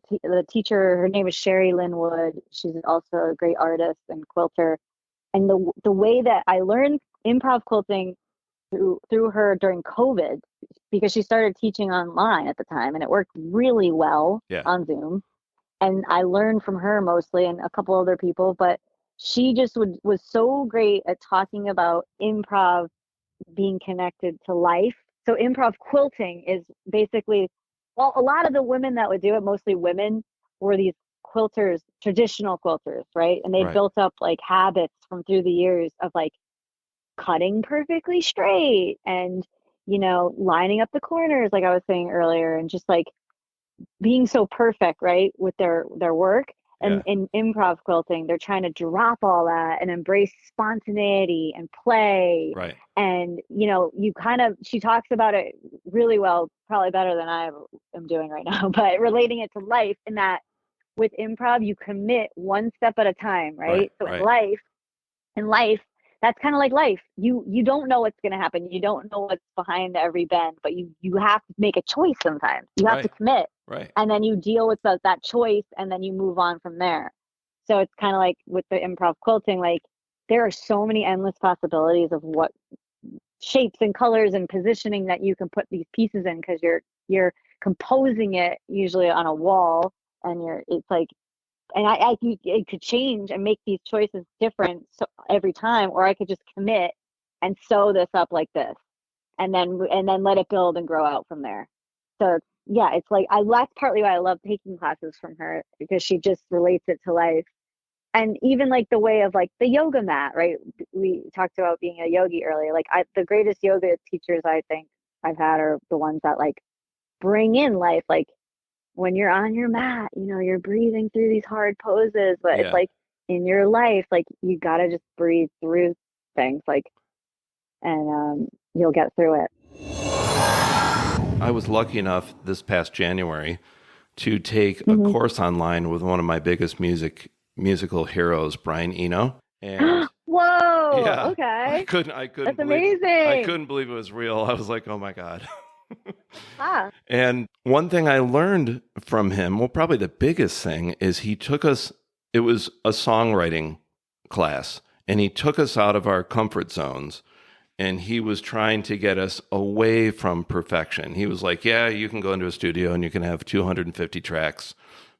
teacher. Her name is Sherry Linwood. She's also a great artist and quilter, and the way that I learned improv quilting through her during COVID because she started teaching online at the time, and it worked really well Yeah. on Zoom, and I learned from her mostly and a couple other people, but she just was so great at talking about improv being connected to life. So improv quilting is basically, well, a lot of the women that would do it, mostly women, were these quilters, traditional quilters, right? And they Right. built up like habits from through the years of like cutting perfectly straight and lining up the corners like I was saying earlier, and just like being so perfect, right, with their work. And Yeah. in improv quilting, they're trying to drop all that and embrace spontaneity and play. Right. And you kind of she talks about it really well, probably better than I am doing right now, but relating it to life in that with improv, you commit one step at a time, Right. right? So Right. in life, that's kind of like life. You don't know what's going to happen. You don't know what's behind every bend, but you have to make a choice sometimes. You have to Right. commit, Right. and then you deal with that choice, and then you move on from there. So it's kind of like with the improv quilting, like there are so many endless possibilities of what shapes and colors and positioning that you can put these pieces in because you're composing it usually on a wall, and it's like, and it could change and make these choices different so every time, or I could just commit and sew this up like this, and then let it build and grow out from there. So yeah, it's like that's partly why I love taking classes from her, because she just relates it to life. And even like the way of like the yoga mat, right? We talked about being a yogi earlier. Like the greatest yoga teachers I think I've had are the ones that like bring in life, like when you're on your mat, you're breathing through these hard poses, but it's Yeah. like in your life, like you gotta just breathe through things, like, and you'll get through it. I was lucky enough this past January to take a Hmm. course online with one of my biggest musical heroes, Brian Eno. And Whoa, yeah, okay, I couldn't that's believe amazing. it was real. I was like, "Oh my God." Ah. And one thing I learned from him, well, probably the biggest thing, is he took us, it was a songwriting class, and he took us out of our comfort zones. And he was trying to get us away from perfection. He was like, yeah, you can go into a studio and you can have 250 tracks.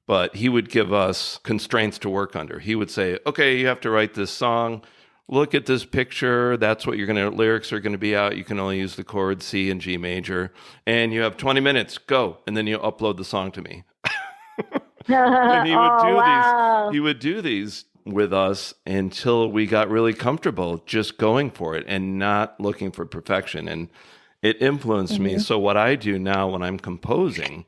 But he would give us constraints to work under. He would say, okay, you have to write this song. Look at this picture. That's what lyrics are going to be out. You can only use the chords C and G major. And you have 20 minutes. Go. And then you upload the song to me. And Oh, wow. he would do these with us until we got really comfortable just going for it and not looking for perfection. And it influenced me. Hmm. So what I do now when I'm composing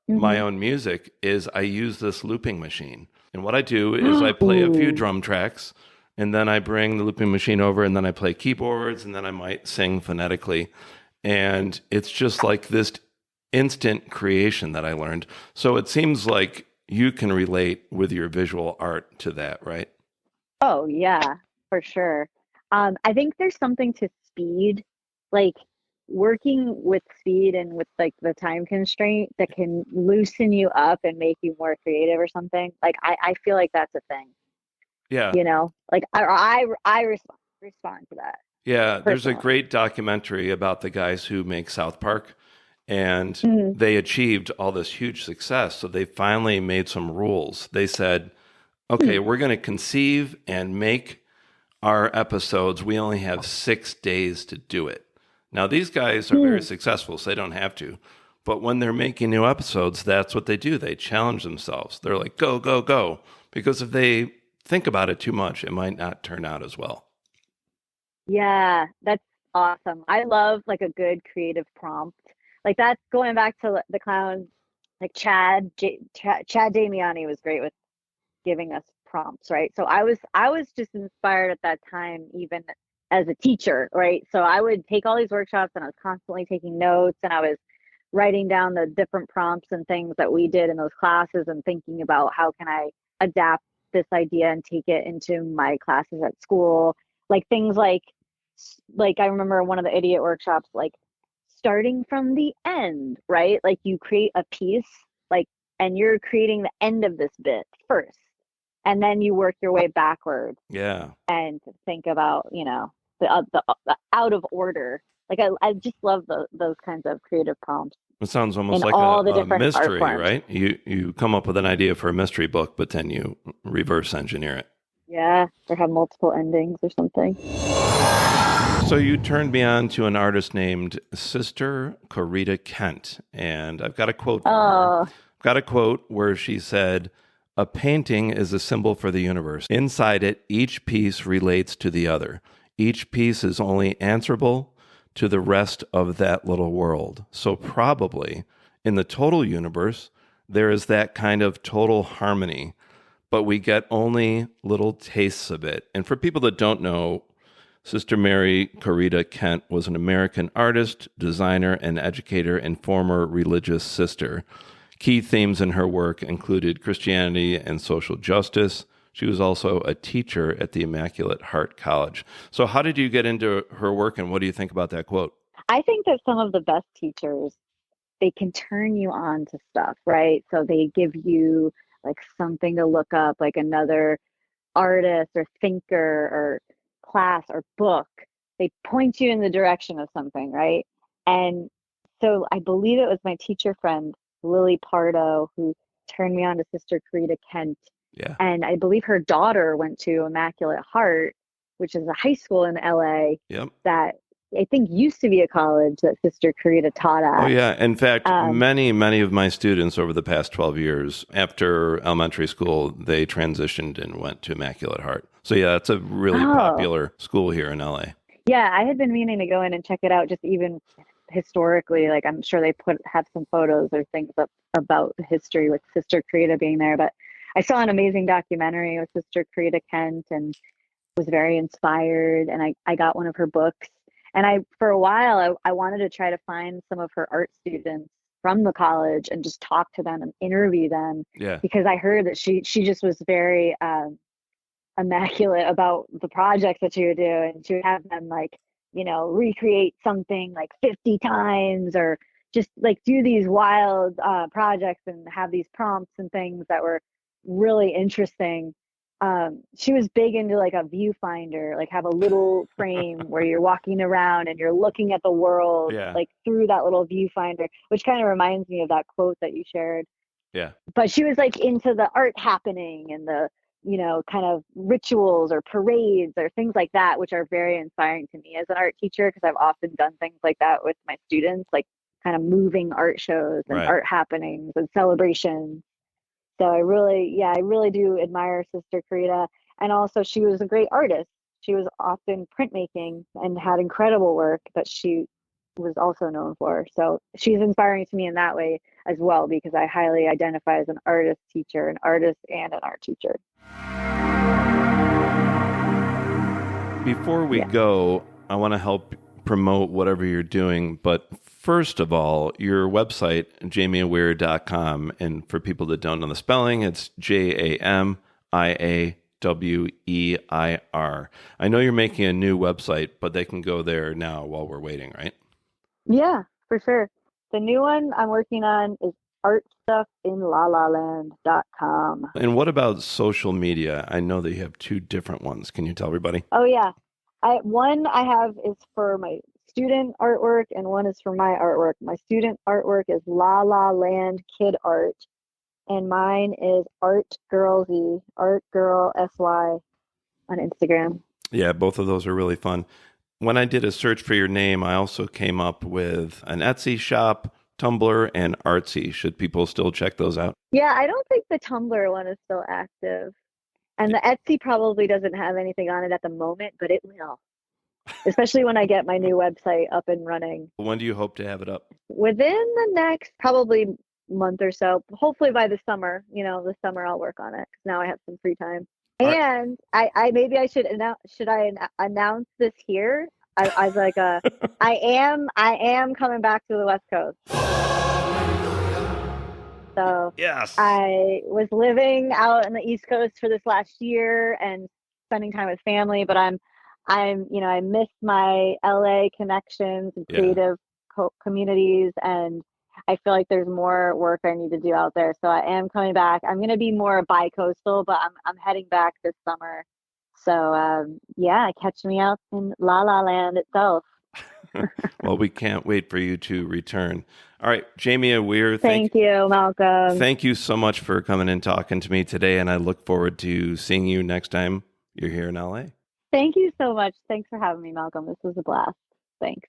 my Hmm. own music is I use this looping machine. And what I do is I play a few Ooh. drum tracks and then I bring the looping machine over and then I play keyboards and then I might sing phonetically. And it's just like this instant creation that I learned. So it seems like you can relate with your visual art to that, right? Oh yeah, for sure. I think there's something to speed, like working with speed and with like the time constraint that can loosen you up and make you more creative or something. Like I feel like that's a thing, Yeah. you know? Like I respond to that Yeah. There's a personally. great documentary about the guys who make South Park, and Mhm. they achieved all this huge success. So they finally made some rules. They said, okay, Hmm. we're going to conceive and make our episodes. We only have 6 days to do it. Now, these guys are very Hmm. successful, so they don't have to. But when they're making new episodes, that's what they do. They challenge themselves. They're like, go, go, go. Because if they think about it too much, it might not turn out as well. Yeah, that's awesome. I love like a good creative prompt. Like that's going back to the clown, like Chad Damiani was great with giving us prompts, right? So I was just inspired at that time, even as a teacher, right? So I would take all these workshops and I was constantly taking notes and I was writing down the different prompts and things that we did in those classes and thinking about how can I adapt this idea and take it into my classes at school. Like things like I remember one of the idiot workshops, like starting from the end, right? Like you create a piece, like, and you're creating the end of this bit first, and then you work your way backwards Yeah. and think about, you know, the out of order. Like I just love those kinds of creative prompts It sounds in almost like all the a different art mystery, forms. right? You come up with an idea for a mystery book, but then you reverse engineer it. Yeah, or have multiple endings or something. So you turned me on to an artist named Sister Corita Kent, and I've got a quote from her. Oh, I've got a quote where she said, "A painting is a symbol for the universe. Inside it, each piece relates to the other. Each piece is only answerable to the rest of that little world. So probably in the total universe, there is that kind of total harmony, but we get only little tastes of it." And for people that don't know, Sister Mary Corita Kent was an American artist, designer, and educator and former religious sister. Key themes in her work included Christianity and social justice. She was also a teacher at the Immaculate Heart College. So, how did you get into her work, and what do you think about that quote? I think that some of the best teachers, they can turn you on to stuff, right? So they give you like something to look up, like another artist or thinker or class or book. They point you in the direction of something, right? And so I believe it was my teacher friend, Lily Pardo, who turned me on to Sister Corita Kent. Yeah. And I believe her daughter went to Immaculate Heart, which is a high school in LA Yep. that I think used to be a college that Sister Corita taught Oh, at. yeah. In fact, Um, many of my students over the past 12 years after elementary school, they transitioned and went to Immaculate Heart. So, yeah, it's a really oh, popular school here in LA. yeah, I had been meaning to go in and check it out, just even historically. Like I'm sure they have some photos or things up about the history with Sister Corita being there. But I saw an amazing documentary with Sister Corita Kent and was very inspired. And I got one of her books. And I for a while I wanted to try to find some of her art students from the college and just talk to them and interview them Yeah. because I heard that she just was very immaculate about the projects that she would do, and she would have them like, you know, recreate something like 50 times or just like do these wild projects and have these prompts and things that were really interesting. She was big into like a viewfinder, like have a little frame where you're walking around and you're looking at the world Yeah. like through that little viewfinder, which kind of reminds me of that quote that you shared. Yeah. But she was like into the art happening and the, you know, kind of rituals or parades or things like that, which are very inspiring to me as an art teacher because I've often done things like that with my students, like kind of moving art shows and Right. art happenings and celebrations. So I really do admire Sister Karita. And also she was a great artist. She was often printmaking and had incredible work that she was also known for. So she's inspiring to me in that way as well, because I highly identify as an artist teacher, an artist and an art teacher. Before we Yeah. go, I want to help promote whatever you're doing. But first of all, your website, jamiaweir.com. And for people that don't know the spelling, it's JAMIAWEIR. I know you're making a new website, but they can go there now while we're waiting, right? Yeah, for sure. The new one I'm working on is artstuffinlalaland.com. And what about social media? I know that you have two different ones. Can you tell everybody? Oh yeah. One I have is for my student artwork and one is for my artwork. My student artwork is La La Land Kid Art and mine is Art Girlsy, Art Girl SY on Instagram. Yeah, both of those are really fun. When I did a search for your name, I also came up with an Etsy shop, Tumblr, and Artsy. Should people still check those out? Yeah, I don't think the Tumblr one is still active. And the Etsy probably doesn't have anything on it at the moment, but it will. Especially when I get my new website up and running. When do you hope to have it up? Within the next probably month or so. Hopefully by the summer. The summer I'll work on it because now I have some free time. And I maybe I should announce this here? I was like, I am coming back to the West Coast. So yes, I was living out on the East Coast for this last year and spending time with family, but I miss my LA connections and creative communities, and I feel like there's more work I need to do out there. So I am coming back. I'm going to be more bi-coastal, but I'm heading back this summer. So catch me out in La La Land itself. Well, we can't wait for you to return. All right, Jamia Weir. Thank you, Malcolm. Thank you so much for coming and talking to me today, and I look forward to seeing you next time you're here in LA. Thank you so much. Thanks for having me, Malcolm. This was a blast. Thanks.